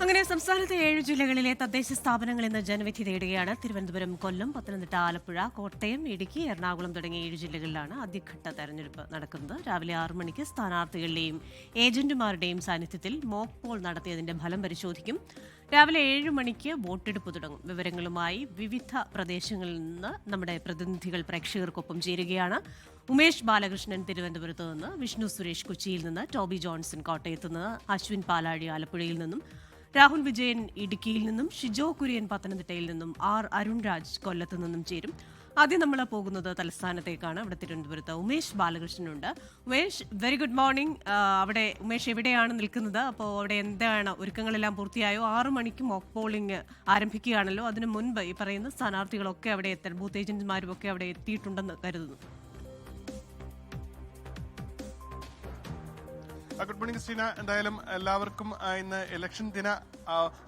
അങ്ങനെ സംസ്ഥാനത്തെ 7 ജില്ലകളിലെ തദ്ദേശ സ്ഥാപനങ്ങൾ ഇന്ന് ജനവിധി തേടുകയാണ്. തിരുവനന്തപുരം, കൊല്ലം, പത്തനംതിട്ട, ആലപ്പുഴ, കോട്ടയം, ഇടുക്കി, എറണാകുളം തുടങ്ങിയ 7 ജില്ലകളിലാണ് ആദ്യഘട്ട തെരഞ്ഞെടുപ്പ് നടക്കുന്നത്. രാവിലെ 6 മണിക്ക് സ്ഥാനാർത്ഥികളുടെയും ഏജന്റുമാരുടെയും സാന്നിധ്യത്തിൽ മോക്ക് പോൾ നടത്തിയതിന്റെ ഫലം പരിശോധിക്കും. രാവിലെ 7 മണിക്ക് വോട്ടെടുപ്പ് തുടങ്ങും. വിവരങ്ങളുമായി വിവിധ പ്രദേശങ്ങളിൽ നിന്ന് നമ്മുടെ പ്രതിനിധികൾ പ്രേക്ഷകർക്കൊപ്പം ചേരുകയാണ്. ഉമേഷ് ബാലകൃഷ്ണൻ തിരുവനന്തപുരത്ത് നിന്ന്, വിഷ്ണു സുരേഷ് കൊച്ചിയിൽ നിന്ന്, ടോബി ജോൺസൺ കോട്ടയത്ത് നിന്ന്, അശ്വിൻ പാലാഴി ആലപ്പുഴയിൽ നിന്നും, രാഹുൽ വിജയൻ ഇടുക്കിയിൽ നിന്നും, ഷിജോ കുര്യൻ പത്തനംതിട്ടയിൽ നിന്നും, ആർ അരുൺരാജ് കൊല്ലത്ത് നിന്നും ചേരും. ആദ്യം നമ്മൾ പോകുന്നത് തലസ്ഥാനത്തേക്കാണ്. അവിടെ തിരുവനന്തപുരത്ത് ഉമേഷ് ബാലകൃഷ്ണനുണ്ട്. Umesh, very good morning. അവിടെ ഉമേഷ് എവിടെയാണ് നിൽക്കുന്നത്? അപ്പോൾ അവിടെ എന്താണ് ഒരുക്കങ്ങളെല്ലാം പൂർത്തിയായോ? 6 മണിക്ക് മോക്ക് പോളിംഗ് ആരംഭിക്കുകയാണല്ലോ. അതിനു മുൻപ് ഈ പറയുന്ന സ്ഥാനാർത്ഥികളൊക്കെ അവിടെ ബൂത്ത് ഏജന്റുമാരും ഒക്കെ അവിടെ എത്തിയിട്ടുണ്ടെന്ന് കരുതുന്നു. Good morning Christina. എന്തായാലും എല്ലാവർക്കും ഇന്ന് ഇലക്ഷൻ ദിന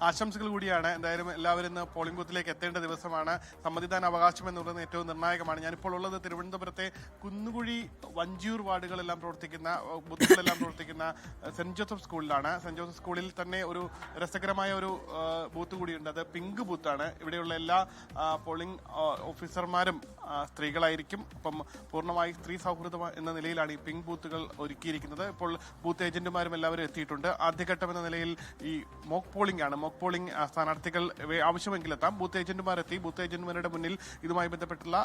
ആശംസകൾ കൂടിയാണ്. എന്തായാലും എല്ലാവരും ഇന്ന് പോളിംഗ് ബൂത്തിലേക്ക് എത്തേണ്ട ദിവസമാണ്. സമ്മതിദാന അവകാശം എന്നുള്ളത് ഏറ്റവും നിർണായകമാണ്. ഞാനിപ്പോൾ ഉള്ളത് തിരുവനന്തപുരത്തെ കുന്നുകുഴി, വഞ്ചിയൂർ വാർഡുകളെല്ലാം പ്രവർത്തിക്കുന്ന ബൂത്തുകളെല്ലാം പ്രവർത്തിക്കുന്ന സെന്റ് ജോസഫ് സ്കൂളിലാണ്. സെന്റ് ജോസഫ് സ്കൂളിൽ തന്നെ ഒരു രസകരമായ ഒരു ബൂത്ത് കൂടിയുണ്ട്. അത് പിങ്ക് ബൂത്താണ്. ഇവിടെയുള്ള എല്ലാ പോളിംഗ് ഓഫീസർമാരും സ്ത്രീകളായിരിക്കും. അപ്പം പൂർണ്ണമായി സ്ത്രീ സൗഹൃദം എന്ന നിലയിലാണ് ഈ പിങ്ക് ബൂത്തുകൾ ഒരുക്കിയിരിക്കുന്നത്. ഇപ്പോൾ ബൂത്ത് ഏജന്റുമാരും എല്ലാവരും എത്തിയിട്ടുണ്ട്. ആദ്യഘട്ടം എന്ന നിലയിൽ ഈ മോക്ക് പോളിംഗ് ആണ്. മോക്ക് പോളിംഗ് സ്ഥാനാർത്ഥികൾ ആവശ്യമെങ്കിൽ എത്താം. ബൂത്ത് ഏജന്റുമാർ എത്തി. ബൂത്ത് ഏജന്റുമാരുടെ മുന്നിൽ ഇതുമായി ബന്ധപ്പെട്ടുള്ള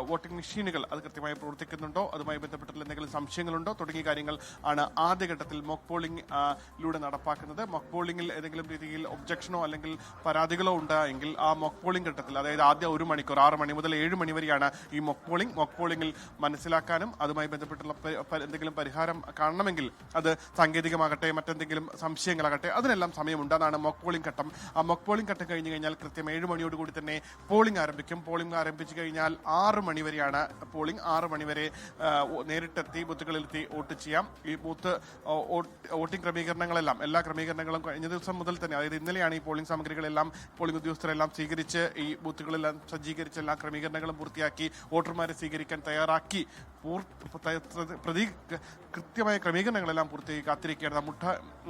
വോട്ടിംഗ് മെഷീനുകൾ അത് കൃത്യമായി പ്രവർത്തിക്കുന്നുണ്ടോ, അതുമായി ബന്ധപ്പെട്ടുള്ള എന്തെങ്കിലും സംശയങ്ങളുണ്ടോ തുടങ്ങിയ കാര്യങ്ങൾ ആണ് ആദ്യഘട്ടത്തിൽ മോക്ക് പോളിംഗിലൂടെ നടപ്പാക്കുന്നത്. മോക്ക് പോളിംഗിൽ ഏതെങ്കിലും രീതിയിൽ ഒബ്ജക്ഷനോ അല്ലെങ്കിൽ പരാതികളോ ഉണ്ടായെങ്കിൽ ആ മോക്ക് പോളിംഗ് ഘട്ടത്തിൽ, അതായത് ആദ്യ 1 മണിക്കൂർ 6 മണി മുതൽ 7 മണി വരെയാണ് ഈ മോക്ക് പോളിംഗ്. മോക്ക് പോളിംഗിൽ മനസ്സിലാക്കാനും അതുമായി ബന്ധപ്പെട്ടുള്ള എന്തെങ്കിലും പരിഹാരം കാണണമെങ്കിൽ അത് സാങ്കേതികമാകട്ടെ മറ്റെന്തെങ്കിലും സംശയങ്ങളാകട്ടെ അതിനെല്ലാം സമയമുണ്ട്. അതാണ് മോക്ക് പോളിംഗ് ഘട്ടം. ആ മോക്ക് പോളിംഗ് ഘട്ടം കഴിഞ്ഞ് കഴിഞ്ഞാൽ കൃത്യം 7 മണിയോടുകൂടി തന്നെ പോളിംഗ് ആരംഭിക്കും. പോളിംഗ് ആരംഭിച്ചു കഴിഞ്ഞാൽ 6 മണി വരെയാണ് പോളിംഗ്. 6 മണി വരെ നേരിട്ടെത്തി ബൂത്തുകളിലെത്തി വോട്ട് ചെയ്യാം. ഈ ബൂത്ത് വോട്ടിംഗ് ക്രമീകരണങ്ങളെല്ലാം, എല്ലാ ക്രമീകരണങ്ങളും കഴിഞ്ഞ ദിവസം മുതൽ തന്നെ, അതായത് ഇന്നലെയാണ് ഈ പോളിംഗ് സാമഗ്രികളെല്ലാം പോളിംഗ് ഉദ്യോഗസ്ഥരെല്ലാം സ്വീകരിച്ച് ഈ ബൂത്തുകളെല്ലാം സജ്ജീകരിച്ച് എല്ലാ ക്രമീകരണങ്ങളും പൂർത്തിയാക്കി വോട്ടർമാരെ സ്വീകരിക്കാൻ തയ്യാറാക്കി കൃത്യമായ ക്രമീകരണങ്ങളെല്ലാം പൂർത്തിയാക്കി കാത്തിരിക്കുകയാണ്.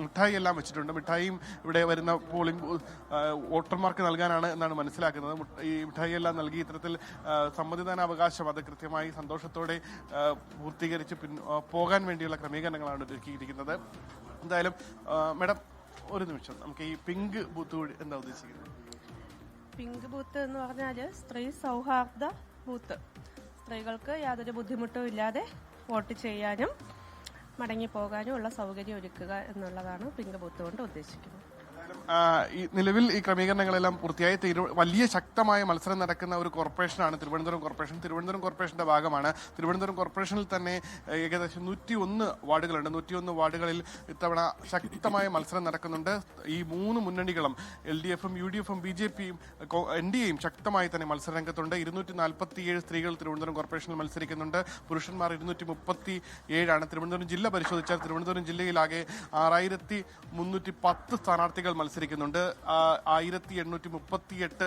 മിഠായി എല്ലാം വെച്ചിട്ടുണ്ട്. മിഠായിയും ഇവിടെ വരുന്ന പോളിംഗ് വോട്ടർമാർക്ക് നൽകാനാണ് എന്നാണ് മനസ്സിലാക്കുന്നത്. ഈ മിഠായി എല്ലാം നൽകി ഇത്തരത്തിൽ സമ്മതിദാന അവകാശം അത് കൃത്യമായി സന്തോഷത്തോടെ പൂർത്തീകരിച്ച് പോകാൻ വേണ്ടിയുള്ള ക്രമീകരണങ്ങളാണ് ഒരുക്കിയിരിക്കുന്നത്. എന്തായാലും മാഡം ഒരു നിമിഷം, നമുക്ക് ഈ പിങ്ക് ബൂത്ത് എന്താ ഉദ്ദേശിക്കുന്നത്? പിങ്ക് ബൂത്ത് എന്ന് പറഞ്ഞാൽ സ്ത്രീ സൗഹാർദ്ദ ബൂത്ത്. സ്ത്രീകൾക്ക് യാതൊരു ബുദ്ധിമുട്ടും ഇല്ലാതെ വോട്ട് ചെയ്യാനും മടങ്ങിപ്പോകാനും ഉള്ള സൗകര്യം ഒരുക്കുക എന്നുള്ളതാണ് പിങ്ക് ബൂത്ത് കൊണ്ട് ഉദ്ദേശിക്കുന്നത്. ഈ നിലവിൽ ഈ ക്രമീകരണങ്ങളെല്ലാം പൂർത്തിയായി വലിയ ശക്തമായ മത്സരം നടക്കുന്ന ഒരു കോർപ്പറേഷനാണ് തിരുവനന്തപുരം കോർപ്പറേഷൻ. തിരുവനന്തപുരം കോർപ്പറേഷന്റെ ഭാഗമാണ്. തിരുവനന്തപുരം കോർപ്പറേഷനിൽ തന്നെ ഏകദേശം 101 വാർഡുകളുണ്ട്. 101 വാർഡുകളിൽ ഇത്തവണ ശക്തമായ മത്സരം നടക്കുന്നുണ്ട്. ഈ 3 മുന്നണികളും LDFും UDFും BJPയും NDAയും ശക്തമായി തന്നെ മത്സരരംഗത്തുണ്ട്. 247 സ്ത്രീകൾ തിരുവനന്തപുരം കോർപ്പറേഷനിൽ മത്സരിക്കുന്നുണ്ട്. പുരുഷന്മാർ 237ആണ്. തിരുവനന്തപുരം ജില്ല പരിശോധിച്ചാൽ തിരുവനന്തപുരം ജില്ലയിലാകെ 6310 സ്ഥാനാർത്ഥികൾ മത്സരിക്കുന്നുണ്ട്. 1838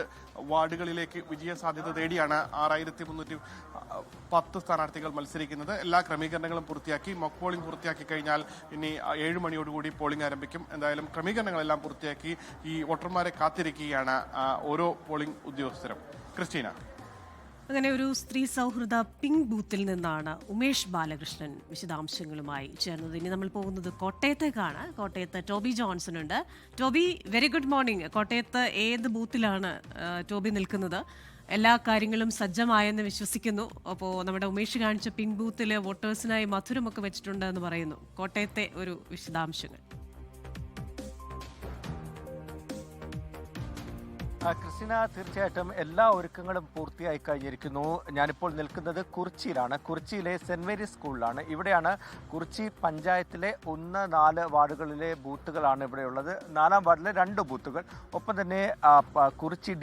വാർഡുകളിലേക്ക് വിജയ സാധ്യത തേടിയാണ് 6310 സ്ഥാനാർത്ഥികൾ മത്സരിക്കുന്നത്. എല്ലാ ക്രമീകരണങ്ങളും പൂർത്തിയാക്കി. മോക്ക് പോളിംഗ് പൂർത്തിയാക്കി കഴിഞ്ഞാൽ ഇനി 7 മണിയോടുകൂടി പോളിംഗ് ആരംഭിക്കും. എന്തായാലും ക്രമീകരണങ്ങളെല്ലാം പൂർത്തിയാക്കി ഈ വോട്ടർമാരെ കാത്തിരിക്കുകയാണ് ഓരോ പോളിംഗ് ഉദ്യോഗസ്ഥരും. ക്രിസ്റ്റീന, അങ്ങനെ ഒരു സ്ത്രീ സൗഹൃദ പിങ്ക് ബൂത്തിൽ നിന്നാണ് ഉമേഷ് ബാലകൃഷ്ണൻ വിശദാംശങ്ങളുമായി ചേർന്നത്. ഇനി നമ്മൾ പോകുന്നത് കോട്ടയത്തേക്കാണ്. കോട്ടയത്ത് ടോബി ജോൺസൺ ഉണ്ട്. Toby, very good morning. കോട്ടയത്ത് ഏത് ബൂത്തിലാണ് ടോബി നിൽക്കുന്നത്? എല്ലാ കാര്യങ്ങളും സജ്ജമായെന്ന് വിശ്വസിക്കുന്നു. അപ്പോൾ നമ്മുടെ ഉമേഷ് കാണിച്ച പിങ്ക് ബൂത്തിൽ വോട്ടേഴ്സിനായി മധുരമൊക്കെ വെച്ചിട്ടുണ്ട് എന്ന് പറയുന്നു. കോട്ടയത്തെ ഒരു വിശദാംശങ്ങൾ. ക്രിസ്റ്റീന, തീർച്ചയായിട്ടും എല്ലാ ഒരുക്കങ്ങളും പൂർത്തിയായി കഴിഞ്ഞിരിക്കുന്നു. ഞാനിപ്പോൾ നിൽക്കുന്നത് കുറിച്ചിയിലാണ്. കുറിച്ചിയിലെ സെന്റ് മേരീസ് സ്കൂളിലാണ്. ഇവിടെയാണ് കുറിച്ചി പഞ്ചായത്തിലെ 1, 4 വാർഡുകളിലെ ബൂത്തുകളാണ് ഇവിടെയുള്ളത്. 4ാം വാർഡിലെ 2 ബൂത്തുകൾ, ഒപ്പം തന്നെ കുറിച്ചി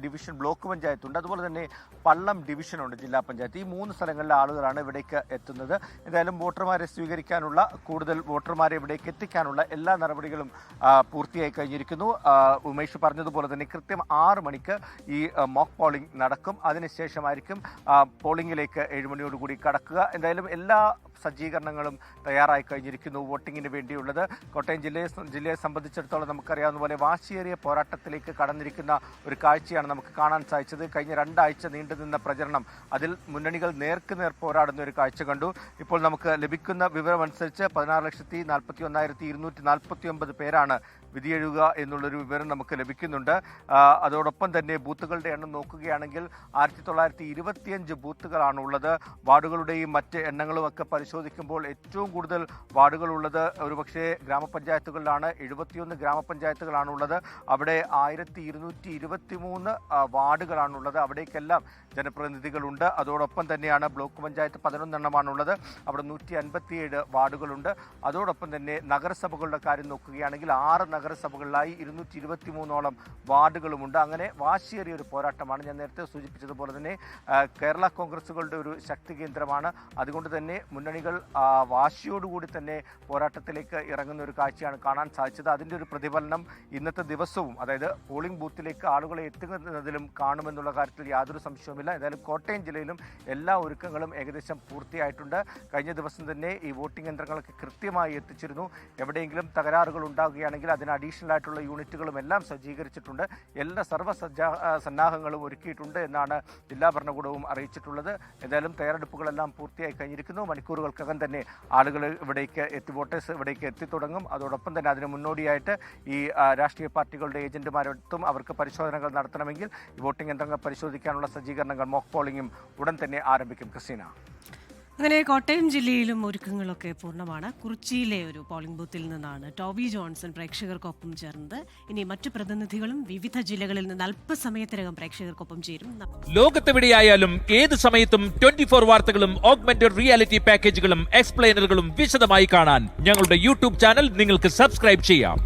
ഡിവിഷൻ ബ്ലോക്ക് പഞ്ചായത്തുണ്ട്, അതുപോലെ തന്നെ പള്ളം ഡിവിഷനുണ്ട്, ജില്ലാ പഞ്ചായത്ത്. ഈ 3 സ്ഥലങ്ങളിലെ ആളുകളാണ് ഇവിടേക്ക് എത്തുന്നത്. എന്തായാലും വോട്ടർമാരെ സ്വീകരിക്കാനുള്ള, കൂടുതൽ വോട്ടർമാരെ ഇവിടേക്ക് എത്തിക്കാനുള്ള എല്ലാ നടപടികളും പൂർത്തിയായി കഴിഞ്ഞിരിക്കുന്നു. ഉമേഷ് പറഞ്ഞതുപോലെ തന്നെ കൃത്യം 6 മണിക്ക് ഈ മോക്ക് പോളിംഗ് നടക്കും. അതിനുശേഷമായിരിക്കും പോളിംഗിലേക്ക് 7 മണിയോടുകൂടി കടക്കുക. എന്തായാലും എല്ലാ സജ്ജീകരണങ്ങളും തയ്യാറായി കഴിഞ്ഞിരിക്കുന്നു വോട്ടിങ്ങിന് വേണ്ടിയുള്ളത്. കോട്ടയം ജില്ലയെ സംബന്ധിച്ചിടത്തോളം നമുക്കറിയാവുന്ന പോലെ വാശിയേറിയ പോരാട്ടത്തിലേക്ക് കടന്നിരിക്കുന്ന ഒരു കാഴ്ചയാണ് നമുക്ക് കാണാൻ സാധിച്ചത്. കഴിഞ്ഞ 2 ആഴ്ച നീണ്ടുനിന്ന പ്രചരണം, അതിൽ മുന്നണികൾ നേർക്കുനേർ പോരാടുന്ന ഒരു കാഴ്ച കണ്ടു. ഇപ്പോൾ നമുക്ക് ലഭിക്കുന്ന വിവരമനുസരിച്ച് 16,41,249 പേരാണ് വിധിയെഴുതുക എന്നുള്ളൊരു വിവരം നമുക്ക് ലഭിക്കുന്നുണ്ട്. അതോടൊപ്പം തന്നെ ബൂത്തുകളുടെ എണ്ണം നോക്കുകയാണെങ്കിൽ 1925 ബൂത്തുകളാണുള്ളത്. വാർഡുകളുടെയും മറ്റ് എണ്ണങ്ങളും ഒക്കെ പരിശോധിക്കുമ്പോൾ ഏറ്റവും കൂടുതൽ വാർഡുകളുള്ളത് ഒരുപക്ഷെ ഗ്രാമപഞ്ചായത്തുകളിലാണ്. 71 ഗ്രാമപഞ്ചായത്തുകളാണുള്ളത്. അവിടെ 1223 വാർഡുകളാണുള്ളത്. അവിടേക്കെല്ലാം ജനപ്രതിനിധികളുണ്ട്. അതോടൊപ്പം തന്നെയാണ് ബ്ലോക്ക് പഞ്ചായത്ത് 11 എണ്ണമാണുള്ളത്. അവിടെ 157 വാർഡുകളുണ്ട്. അതോടൊപ്പം തന്നെ നഗരസഭകളുടെ കാര്യം നോക്കുകയാണെങ്കിൽ 6 നഗരസഭകളിലായി 223ഓളം വാർഡുകളുമുണ്ട്. അങ്ങനെ വാശിയേറിയ ഒരു പോരാട്ടമാണ്. ഞാൻ നേരത്തെ സൂചിപ്പിച്ചതുപോലെ തന്നെ കേരള കോൺഗ്രസുകളുടെ ഒരു ശക്തി കേന്ദ്രമാണ്. അതുകൊണ്ട് തന്നെ മുന്നണികൾ വാശിയോടുകൂടി തന്നെ പോരാട്ടത്തിലേക്ക് ഇറങ്ങുന്ന ഒരു കാഴ്ചയാണ് കാണാൻ സാധിച്ചത്. അതിൻ്റെ ഒരു പ്രതിഫലനം ഇന്നത്തെ ദിവസവും, അതായത് പോളിംഗ് ബൂത്തിലേക്ക് ആളുകളെ എത്തുന്നതിലും കാണുമെന്നുള്ള കാര്യത്തിൽ യാതൊരു സംശയവുമില്ല. എന്തായാലും കോട്ടയം ജില്ലയിലും എല്ലാ ഒരുക്കങ്ങളും ഏകദേശം പൂർത്തിയായിട്ടുണ്ട്. കഴിഞ്ഞ ദിവസം തന്നെ ഈ വോട്ടിംഗ് യന്ത്രങ്ങളൊക്കെ കൃത്യമായി എത്തിച്ചിരുന്നു. എവിടെയെങ്കിലും തകരാറുകൾ ഉണ്ടാകുകയാണെങ്കിൽ അതിന് അഡീഷണൽ ആയിട്ടുള്ള യൂണിറ്റുകളും എല്ലാം സജ്ജീകരിച്ചിട്ടുണ്ട്. എല്ലാ സന്നാഹങ്ങളും ഒരുക്കിയിട്ടുണ്ട് എന്നാണ് ജില്ലാ ഭരണകൂടവും അറിയിച്ചിട്ടുള്ളത്. എന്തായാലും തയ്യാറെടുപ്പുകളെല്ലാം പൂർത്തിയായി കഴിഞ്ഞിരിക്കുന്നു. മണിക്കൂറുകൾക്കകം തന്നെ ആളുകൾ വോട്ടേഴ്സ് ഇവിടേക്ക് എത്തിത്തുടങ്ങും. അതോടൊപ്പം തന്നെ അതിന് മുന്നോടിയായിട്ട് ഈ രാഷ്ട്രീയ പാർട്ടികളുടെ ഏജന്റുമാരെത്തും. അവർക്ക് പരിശോധനകൾ നടത്തണമെങ്കിൽ വോട്ടിംഗ് യന്ത്രങ്ങൾ പരിശോധിക്കാനുള്ള സജ്ജീകരണങ്ങൾ, മോക്ക് പോളിംഗും ഉടൻ തന്നെ ആരംഭിക്കും. ക്രിസ്റ്റീന, അങ്ങനെ കോട്ടയം ജില്ലയിലും ഒരുക്കങ്ങളൊക്കെ പൂർണ്ണമാണ്. കുറിച്ചിയിലെ ഒരു പോളിംഗ് ബൂത്തിൽ നിന്നാണ് ടോബി ജോൺസൺ പ്രേക്ഷകർക്കൊപ്പം ചേർന്നത്. ഇനി മറ്റു പ്രതിനിധികളും വിവിധ ജില്ലകളിൽ നിന്ന് അല്പസമയത്തിനകം പ്രേക്ഷകർക്കൊപ്പം ചേരും. ലോകത്തെവിടെയായാലും ഏത് സമയത്തും 24 വാർത്തകളും ഓഗ്മെന്റഡ് റിയാലിറ്റി പാക്കേജുകളും എക്സ്പ്ലെയിനറുകളും വിശദമായി കാണാൻ ഞങ്ങളുടെ യൂട്യൂബ് ചാനൽ നിങ്ങൾക്ക് സബ്സ്ക്രൈബ് ചെയ്യാം.